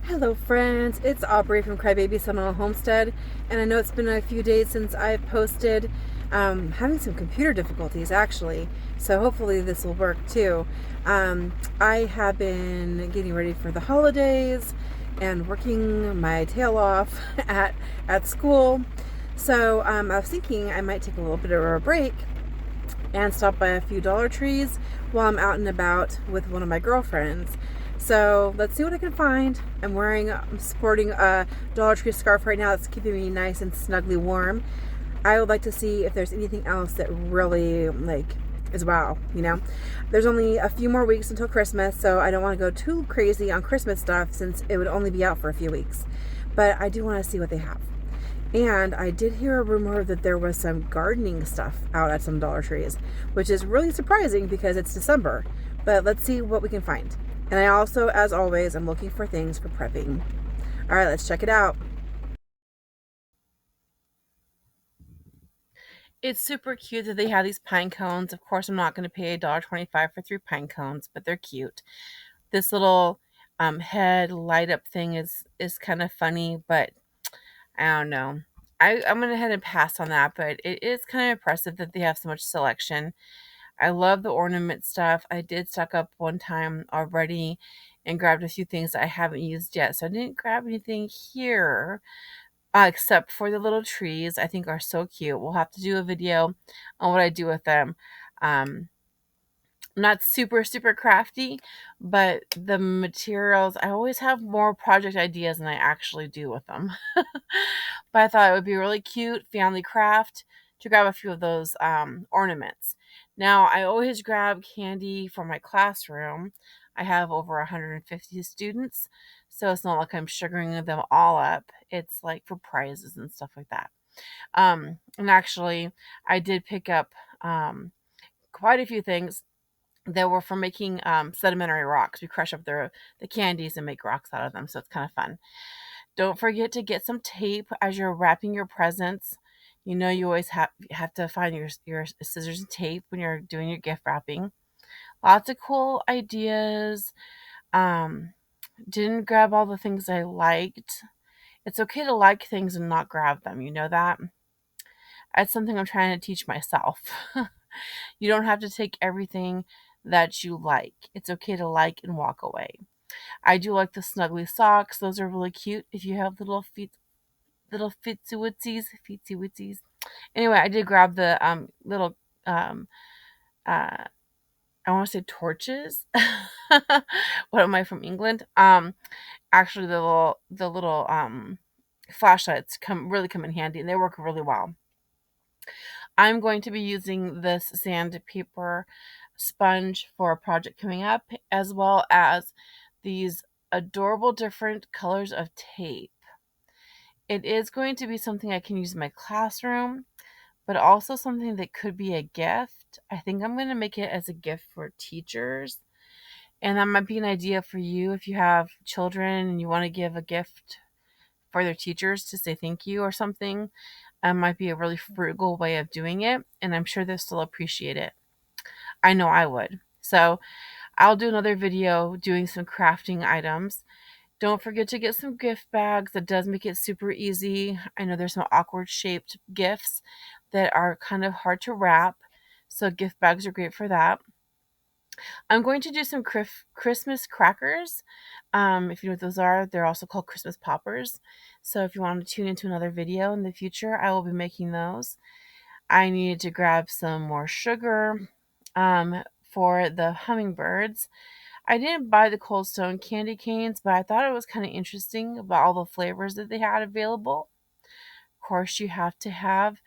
Hello, friends. It's Aubrey from Crybaby Seminole Homestead, and I know it's been a few days since I've posted. Having some computer difficulties actually, so hopefully this will work too. I have been getting ready for the holidays and working my tail off at school. So I was thinking I might take a little bit of a break and stop by a few Dollar Trees while I'm out and about with one of my girlfriends. So let's see what I can find. I'm sporting a Dollar Tree scarf right now that's keeping me nice and snugly warm. I would like to see if there's anything else that really is wow. There's only a few more weeks until Christmas, so I don't want to go too crazy on Christmas stuff since it would only be out for a few weeks. But I do want to see what they have. And I did hear a rumor that there was some gardening stuff out at some Dollar Trees, which is really surprising because it's December. But let's see what we can find. And I also, as always, I'm looking for things for prepping. All right, let's check it out. It's super cute that they have these pine cones. Of course, I'm not going to pay $1.25 for 3 pine cones, but they're cute. This little head light up thing is kind of funny, but I don't know. I'm going to head and pass on that, but it is kind of impressive that they have so much selection. I love the ornament stuff. I did stock up one time already and grabbed a few things that I haven't used yet. So I didn't grab anything here except for the little trees. I think are so cute. We'll have to do a video on what I do with them. Um, not super crafty, but the materials, I always have more project ideas than I actually do with them. But I thought it would be really cute family craft to grab a few of those ornaments. Now, I always grab candy for my classroom. I have over 150 students, so it's not like I'm sugaring them all up. It's like for prizes and stuff like that. And actually, I did pick up quite a few things that were for making sedimentary rocks. We crush up the candies and make rocks out of them, so it's kind of fun. Don't forget to get some tape as you're wrapping your presents. You know you always have to find your scissors and tape when you're doing your gift wrapping. Lots of cool ideas. Um, didn't grab all the things I liked. It's okay to like things and not grab them. You know that? That's something I'm trying to teach myself. You don't have to take everything that you like. It's okay to like and walk away. I do like the snuggly socks. Those are really cute. If you have little feet, little feetsy witsies. Anyway, I did grab the little um uh I want to say torches. What am I from England? Actually, the little flashlights come in handy and they work really well. I'm going to be using this sandpaper sponge for a project coming up, as well as these adorable different colors of tape. It is going to be something I can use in my classroom, but also something that could be a gift. I think I'm going to make it as a gift for teachers. And that might be an idea for you if you have children and you want to give a gift for their teachers to say thank you or something. Might be a really frugal way of doing it, and I'm sure they'll still appreciate it. I know I would. So I'll do another video doing some crafting items. Don't forget to get some gift bags. That does make it super easy. I know there's some awkward shaped gifts that are kind of hard to wrap, so gift bags are great for that. I'm going to do some Christmas crackers. If you know what those are, they're also called Christmas poppers. So if you want to tune into another video in the future, I will be making those. I needed to grab some more sugar for the hummingbirds. I didn't buy the Cold Stone candy canes, but I thought it was kind of interesting about all the flavors that they had available. Of course, you have to have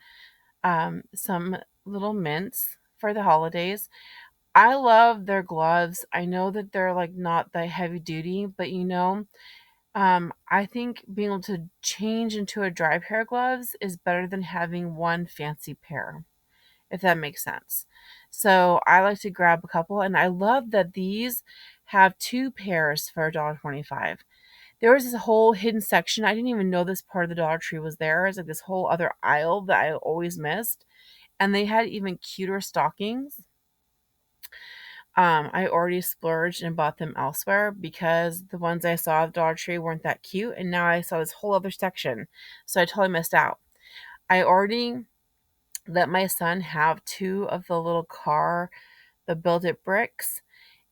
some little mints for the holidays. I love their gloves. I know that they're like not that heavy duty, but I think being able to change into a dry pair of gloves is better than having one fancy pair, if that makes sense. So I like to grab a couple, and I love that these have 2 pairs for $1.25. There was this whole hidden section. I didn't even know this part of the Dollar Tree was there. It's like this whole other aisle that I always missed. And they had even cuter stockings. I already splurged and bought them elsewhere because the ones I saw at Dollar Tree weren't that cute, and now I saw this whole other section. So I totally missed out. I already let my son have two of the little car, the Build It bricks,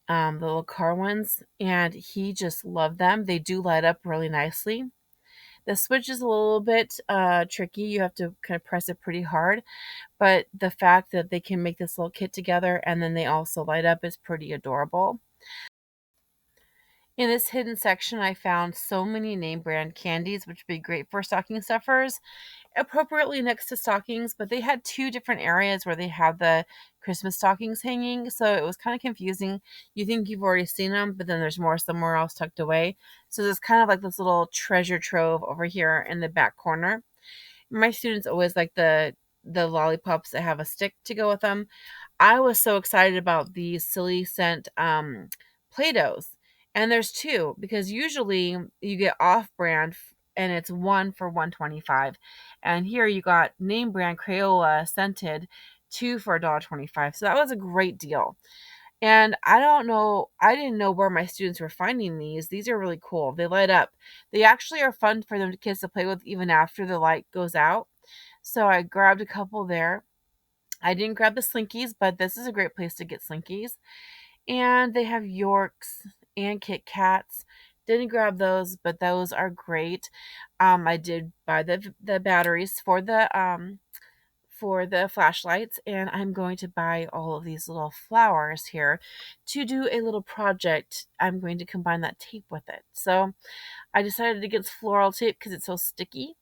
the little car ones, and he just loved them. They do light up really nicely. The switch is a little bit tricky. You have to kind of press it pretty hard, but the fact that they can make this little kit together and then they also light up is pretty adorable. In this hidden section, I found so many name brand candies, which would be great for stocking stuffers, appropriately next to stockings, but they had two different areas where they had the Christmas stockings hanging, so it was kind of confusing. You think you've already seen them, but then there's more somewhere else tucked away. So there's kind of like this little treasure trove over here in the back corner. My students always like the lollipops that have a stick to go with them. I was so excited about these silly scent Play-Dohs. And there's two because usually you get off-brand and it's one for 125. And here you got name brand Crayola scented, two for $1.25. So that was a great deal. And I didn't know where my students were finding these. These are really cool. They light up. They actually are fun for them kids to play with even after the light goes out. So I grabbed a couple there. I didn't grab the Slinkies, but this is a great place to get Slinkies. And they have Yorks and Kit Kats. Didn't grab those, but those are great. I did buy the batteries for the flashlights, and I'm going to buy all of these little flowers here to do a little project. I'm going to combine that tape with it. So I decided to get floral tape because it's so sticky,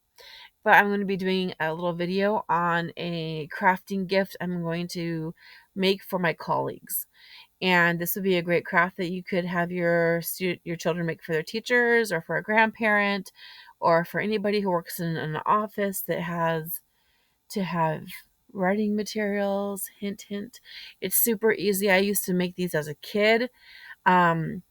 but I'm going to be doing a little video on a crafting gift I'm going to make for my colleagues. And this would be a great craft that you could have your children make for their teachers or for a grandparent or for anybody who works in an office that has to have writing materials. Hint, hint. It's super easy. I used to make these as a kid. Um,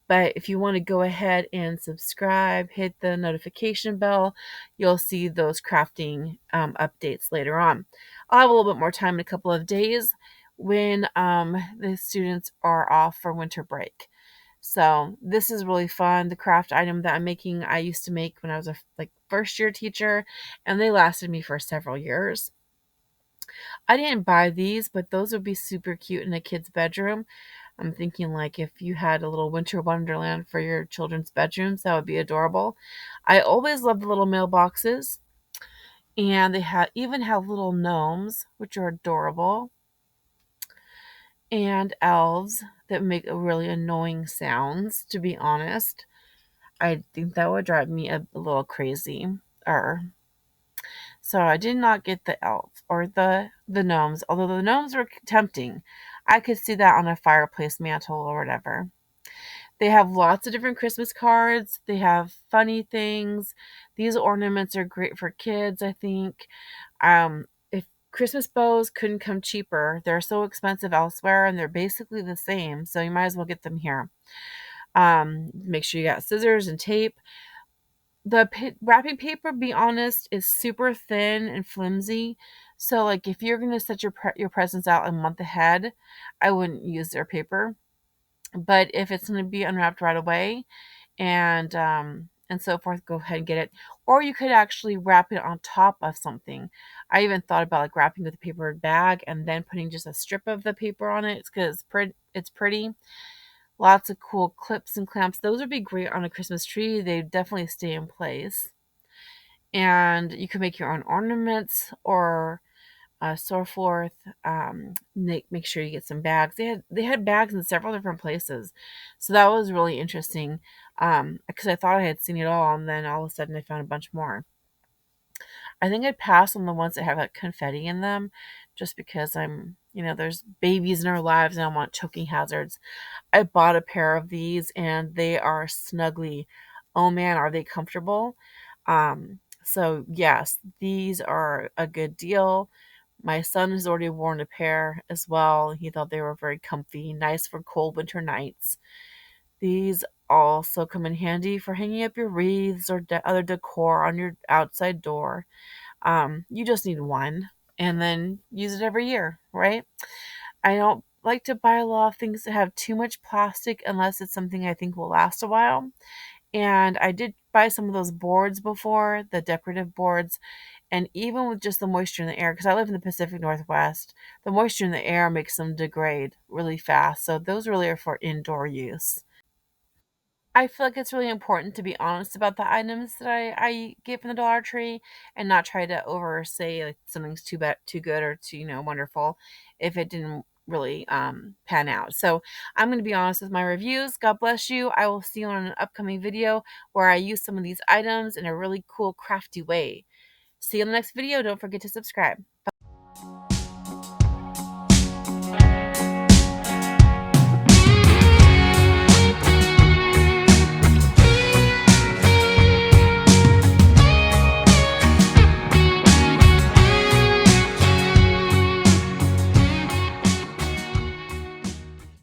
but if you want to go ahead and subscribe, hit the notification bell, you'll see those crafting updates later on. I'll have a little bit more time in a couple of days when the students are off for winter break. So this is really fun. The craft item that I'm making, I used to make when I was a first year teacher, and they lasted me for several years. I didn't buy these, but those would be super cute in a kid's bedroom. I'm thinking like if you had a little winter wonderland for your children's bedrooms, that would be adorable. I always love the little mailboxes, and they even have little gnomes, which are adorable, and elves that make really annoying sounds. To be honest, I think that would drive me a little crazy. Or So I did not get the elves or the gnomes, although the gnomes were tempting. I could see that on a fireplace mantle or whatever. They have lots of different Christmas cards. They have funny things. These ornaments are great for kids, I think. If Christmas bows couldn't come cheaper, they're so expensive elsewhere and they're basically the same, so you might as well get them here. Make sure you got scissors and tape. The wrapping paper, be honest, is super thin and flimsy. So, like, if you're gonna set your presents out a month ahead, I wouldn't use their paper. But if it's gonna be unwrapped right away and so forth, go ahead and get it. Or you could actually wrap it on top of something. I even thought about like wrapping with a paper bag and then putting just a strip of the paper on it because it's pretty. Lots of cool clips and clamps. Those would be great on a Christmas tree. They definitely stay in place. And you can make your own ornaments or so forth. Make sure you get some bags. They had bags in several different places, so that was really interesting. Because I thought I had seen it all, and then all of a sudden I found a bunch more. I think I'd pass on the ones that have like confetti in them, just because there's babies in our lives and I don't want choking hazards. I bought a pair of these and they are snuggly. Oh man, are they comfortable? So yes, these are a good deal. My son has already worn a pair as well. He thought they were very comfy, nice for cold winter nights. These also come in handy for hanging up your wreaths or other decor on your outside door. You just need one and then use it every year, right? I don't like to buy a lot of things that have too much plastic unless it's something I think will last a while. And I did buy some of those boards before, the decorative boards, and even with just the moisture in the air, because I live in the Pacific Northwest, the moisture in the air makes them degrade really fast. So those really are for indoor use. I feel like it's really important to be honest about the items that I get from the Dollar Tree and not try to over say like something's too good or too, wonderful if it didn't really pan out. So I'm gonna be honest with my reviews. God bless you. I will see you on an upcoming video where I use some of these items in a really cool crafty way. See you in the next video. Don't forget to subscribe.